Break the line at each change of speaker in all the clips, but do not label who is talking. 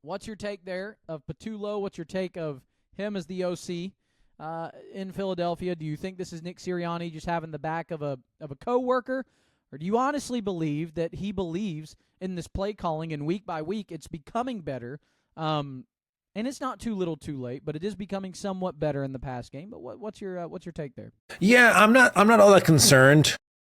what's your take there of Patullo? What's your take of him as the OC in Philadelphia? Do you think this is Nick Sirianni just having the back of a coworker, or do you honestly believe that he believes in this play calling and week by week it's becoming better? And it's not too little, too late, but it is becoming somewhat better in the pass game. But what's your take there?
Yeah, I'm not all that concerned.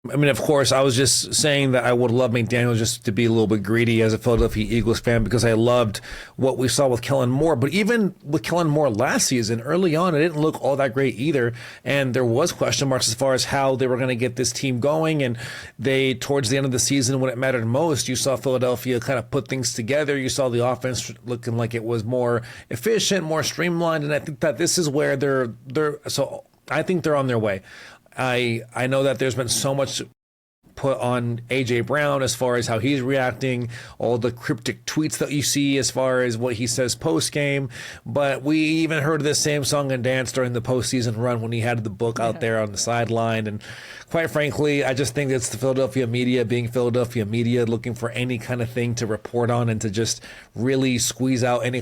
I mean, of course, I was just saying that I would love McDaniels just to be a little bit greedy as a Philadelphia Eagles fan because I loved what we saw with Kellen Moore. But even with Kellen Moore last season, early on, it didn't look all that great either. And there was question marks as far as how they were going to get this team going. And towards the end of the season, when it mattered most, you saw Philadelphia kind of put things together. You saw the offense looking like it was more efficient, more streamlined. And I think that this is where so I think they're on their way. I know that there's been so much put on A.J. Brown as far as how he's reacting, all the cryptic tweets that you see as far as what he says post-game. But we even heard this same song and dance during the postseason run when he had the book out there on the sideline. And quite frankly, I just think it's the Philadelphia media being Philadelphia media, looking for any kind of thing to report on and to just really squeeze out any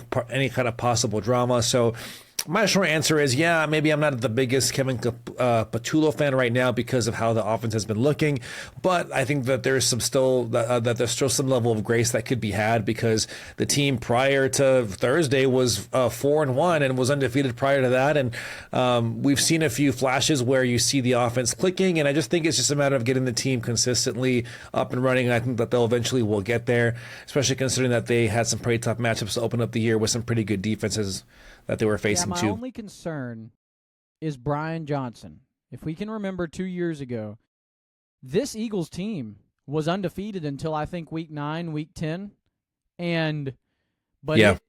kind of possible drama. So my short answer is, yeah, maybe I'm not the biggest Kevin Patullo fan right now because of how the offense has been looking, but I think that there's still some level of grace that could be had because the team prior to Thursday was 4-1 and was undefeated prior to that, and we've seen a few flashes where you see the offense clicking, and I just think it's just a matter of getting the team consistently up and running. And I think that they'll eventually will get there, especially considering that they had some pretty tough matchups to open up the year with some pretty good defenses that they were facing
my only concern is Brian Johnson. If we can remember 2 years ago, this Eagles team was undefeated until I think week 9, week 10, but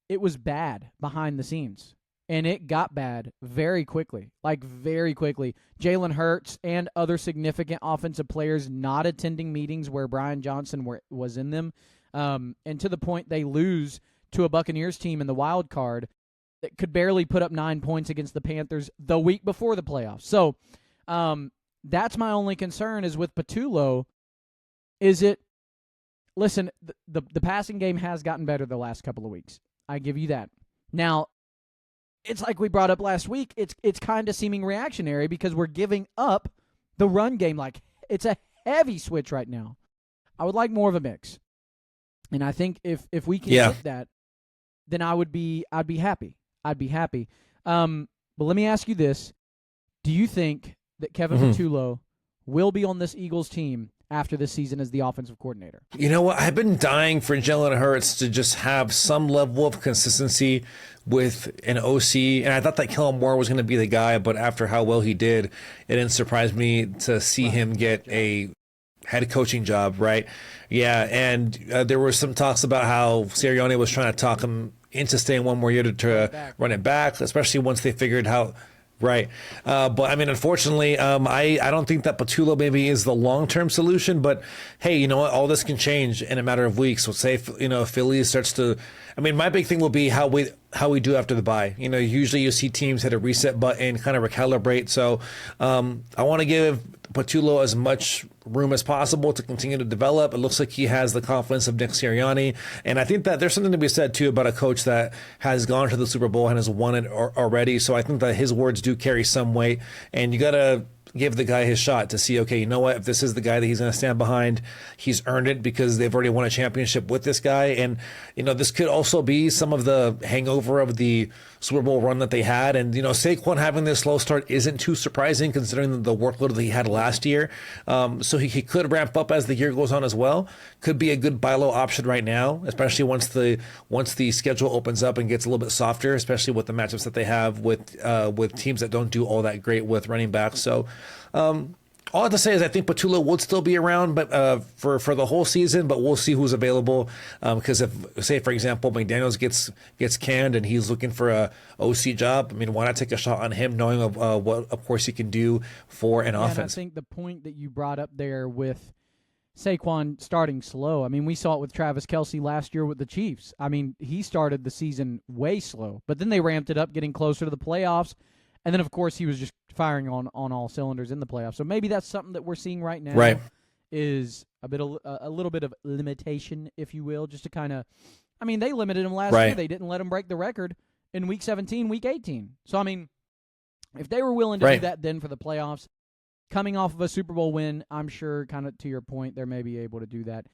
it was bad behind the scenes, and it got bad very quickly, very quickly. Jalen Hurts and other significant offensive players not attending meetings where Brian Johnson was in them, and to the point they lose to a Buccaneers team in the wild card that could barely put up 9 points against the Panthers the week before the playoffs. So that's my only concern is with Patullo. Listen, the passing game has gotten better the last couple of weeks. I give you that. Now, it's like we brought up last week. It's kind of seeming reactionary because we're giving up the run game. Like, it's a heavy switch right now. I would like more of a mix. And I think if we can get that, then I'd be happy. I'd be happy. But let me ask you this. Do you think that Kevin Patullo will be on this Eagles team after this season as the offensive coordinator?
You know what? I've been dying for Jalen Hurts to just have some level of consistency with an OC, and I thought that Kellen Moore was going to be the guy, but after how well he did, it didn't surprise me to see him get a head coaching job, right? Yeah, and there were some talks about how Sirianni was trying to talk him into staying one more year to run it back, especially once they figured how. Right. But I mean, unfortunately, I don't think that Patullo maybe is the long-term solution, but hey, you know what? All this can change in a matter of weeks. So say, if Philly starts to, I mean, my big thing will be how we do after the bye. Usually you see teams hit a reset button, kind of recalibrate. So I want to give Patullo as much room as possible to continue to develop. It looks like he has the confidence of Nick Sirianni. And I think that there's something to be said, too, about a coach that has gone to the Super Bowl and has won it already. So I think that his words do carry some weight. And you got to give the guy his shot to see, okay, you know what? If this is the guy that he's going to stand behind, he's earned it because they've already won a championship with this guy. And, this could also be some of the hangover of the Super Bowl run that they had. And, Saquon having this slow start isn't too surprising considering the workload that he had last year. So he could ramp up as the year goes on as well. Could be a good buy low option right now, especially once the schedule opens up and gets a little bit softer, especially with the matchups that they have with teams that don't do all that great with running backs. So all I have to say is I think Patullo would still be around, but for the whole season. But we'll see who's available. Because if, say, for example, McDaniels gets canned and he's looking for a OC job, I mean, why not take a shot on him, knowing of what, of course, he can do for an offense?
And I think the point that you brought up there with Saquon starting slow. I mean, we saw it with Travis Kelce last year with the Chiefs. I mean, he started the season way slow, but then they ramped it up, getting closer to the playoffs. And then, of course, he was just firing on all cylinders in the playoffs. So maybe that's something that we're seeing right now, is a little bit of limitation, if you will, just to kind of I mean, they limited him last year. They didn't let him break the record in Week 17, Week 18. So, I mean, if they were willing to do that then for the playoffs, coming off of a Super Bowl win, I'm sure, kind of to your point, they may be able to do that.